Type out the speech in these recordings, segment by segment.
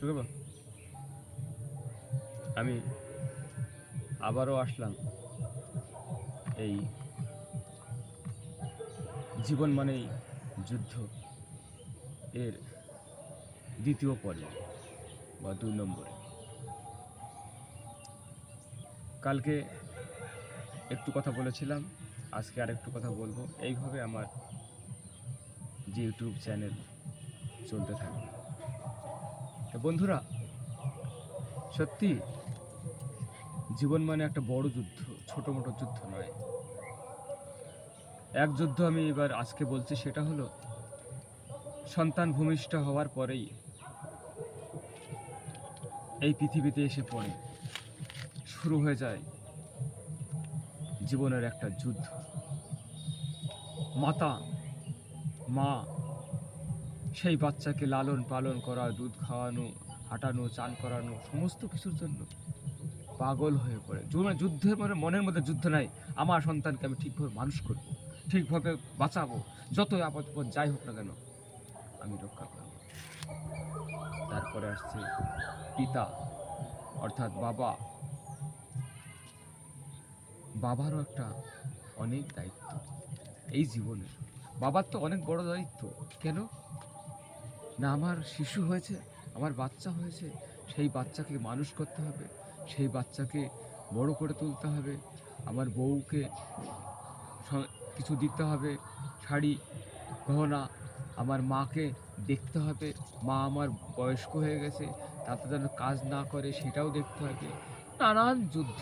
শুনবো? আমি আবারও আসলাম এই জীবন মানেই যুদ্ধ এর দ্বিতীয় পর্ব বা 2 নম্বরে। কালকে একটু কথা বলেছিলাম, আজকে আরেকটু কথা বলবো। এইভাবে আমার যে ইউটিউব চ্যানেল চলতে থাকবে। তো বন্ধুরা, সত্যি জীবন মানে একটা বড় যুদ্ধ, ছোট মোটো যুদ্ধ নয়। এক যুদ্ধ আমি এবার আজকে বলছি, সেটা হলো সন্তান ভূমিষ্ঠ হওয়ার পরেই এই পৃথিবীতে এসে পড়ে শুরু হয়ে যায় জীবনের একটা যুদ্ধ। মা সেই বাচ্চাকে লালন পালন করা, দুধ খাওয়ানো, হাঁটানো, চান করানো, সমস্ত কিছুর জন্য পাগল হয়ে পড়ে। যুদ্ধের মানে মনের মধ্যে যুদ্ধ নাই, আমার সন্তানকে আমি ঠিকভাবে মানুষ করব, ঠিকভাবে বাঁচাবো, যতই আপদ বিপদ যাই হোক না কেন আমি রক্ষা করব। তারপরে আসছে পিতা, অর্থাৎ বাবা। বাবারও একটা অনেক দায়িত্ব এই জীবনে। বাবার তো অনেক বড় দায়িত্ব। কেন না, আমার শিশু হয়েছে, আমার বাচ্চা হয়েছে, সেই বাচ্চাকে মানুষ করতে হবে, সেই বাচ্চাকে বড় করে তুলতে হবে, আমার বউকে কিছু দিতে হবে, শাড়ি গহনা, আমার মাকে দেখতে হবে, মা আমার বয়স্ক হয়ে গেছে, তাতে যেন কাজ না করে সেটাও দেখতে হবে। নানান যুদ্ধ,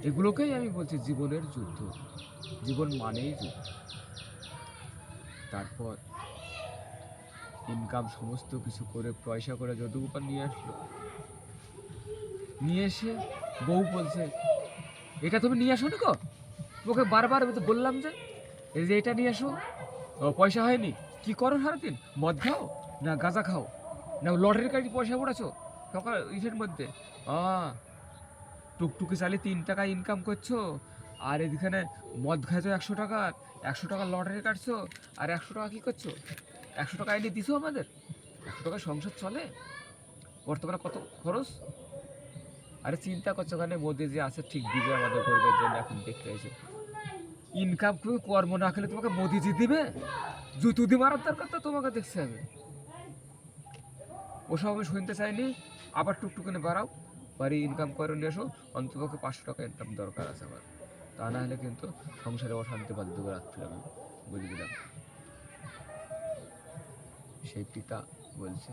এগুলোকেই আমি বলছি জীবনের যুদ্ধ। জীবন মানেই যুদ্ধ। তারপর ইনকাম সমস্ত কিছু করে পয়সা করে যতটুকু পার নিয়ে আসলো, নিয়ে এসে বউ বলছে, এটা তুমি নিয়ে আসো নি গো, তোমাকে বারবার আমি তো বললাম যে এই যে এটা নিয়ে আসো, পয়সা হয়নি। কি করো সারাদিন? মদ খাও না গাঁজা খাও না লটারি কাটি পয়সা পড়েছো সকাল ইসের মধ্যে? টুকটুকি চালিয়ে 3 টাকা ইনকাম করছো, আর এখানে মদ খাইছো 100 টাকার, 100 টাকার লটারি কাটছো, আর 100 টাকা কী করছো? 100 টাকা এনে দিছো আমাদের? 100 টাকায় সংসার চলে? বর্তমানে কত খরচ? আরে চিন্তা করছো, ওখানে মোদি যে আছে ঠিক দিবে আমাদের গরিবের জন্য। এখন দেখতে এসে ইনকাম করে কর্ম না খেলে তোমাকে মোদিজি দিবে? জুতু দি মারার দরকার তো তোমাকে দেখতে হবে। ওসব আমি শুনতে চাইনি। আবার টুকটুকিনে বাড়াও, বাড়ি ইনকাম করে নিয়ে এসো, অন্ততপক্ষে 500 টাকা ইনকাম দরকার আছে আমার। তা না হলে কিন্তু সংসারে অশান্তি বাধ্য করে রাখতে হবে, বলে দিলাম। সেই পিতা বলছে,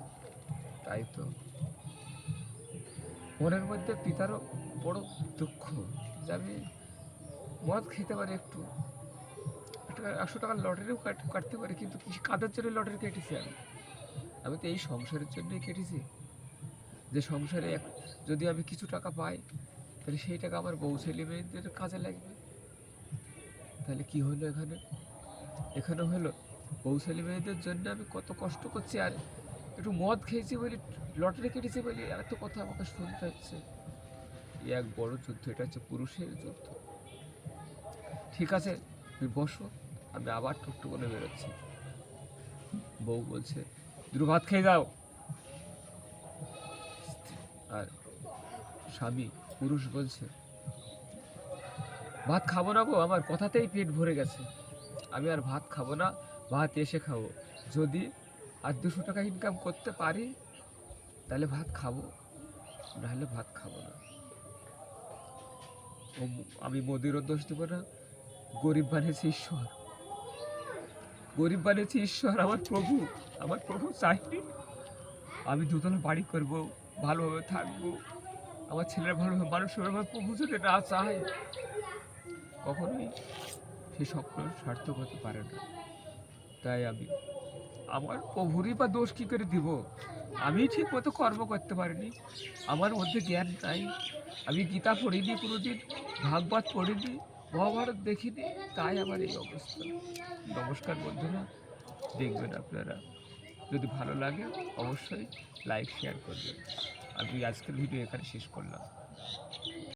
তাই তো মনের মধ্যে পিতারও বড় দুঃখ যে আমি মদ খেতে পারি, একটু 100 টাকার লটারিও কাটতে পারি, কিন্তু কাদের জন্য লটারি কেটেছি? আমি তো এই সংসারের জন্যই কেটেছি। যে সংসারে যদি আমি কিছু টাকা পাই, তাহলে সেই টাকা আমার বউ ছেলে মেয়েদের কাজে লাগবে। তাহলে কি হলো এখানে? এখানে হলো বউ ছেলে মেয়েদের জন্য আমি কত কষ্ট করছি, আর একটু মদ খেয়েছি বলি, লটারি কেটেছি বলি এত কথা আমাকে শুনতে হচ্ছে। এক বড় যুদ্ধ, এটা হচ্ছে পুরুষের যুদ্ধ। ঠিক আছে, তুমি বসো, আমি আবার টুকটুক করে বেরোচ্ছি। বউ বলছে, দুটো ভাত খেয়ে যাও। আর স্বামী পুরুষ বলছে, ভাত খাবো না গো, আমার কথাতেই পেট ভরে গেছে, আমি আর ভাত খাবো না, ভাত এসে খাবো। যদি আর 200 টাকা ইনকাম করতে পারি তাহলে ভাত খাবো, নাহলে ভাত খাবো না। আমি মোদিরও দোষ দেবো না, গরিব বানিয়েছে ঈশ্বর, গরিব বানিয়েছে ঈশ্বর। আমার প্রভু চাইনি আমি 2 তলা বাড়ি করবো, ভালোভাবে থাকবো, আমার ছেলেরা ভালোভাবে মানুষ হবে। আমার প্রভু যদি না চায়, কখনোই সে স্বপ্ন সার্থক হতে পারে না। তাই আমার প্রভুরই বা দোষ কী করে দিব? আমি ঠিক মতো কর্ম করতে পারিনি, আমার মধ্যে জ্ঞান নাই, আমি গীতা পড়িনি কোনোদিন, ভাগবত পড়িনি, মহাভারত দেখিনি, তাই আমার এই অবস্থা। নমস্কার বন্ধুরা, দেখবেন আপনারা, যদি ভালো লাগে অবশ্যই লাইক শেয়ার করবেন। আমি আজকের ভিডিও এখানে শেষ করলাম।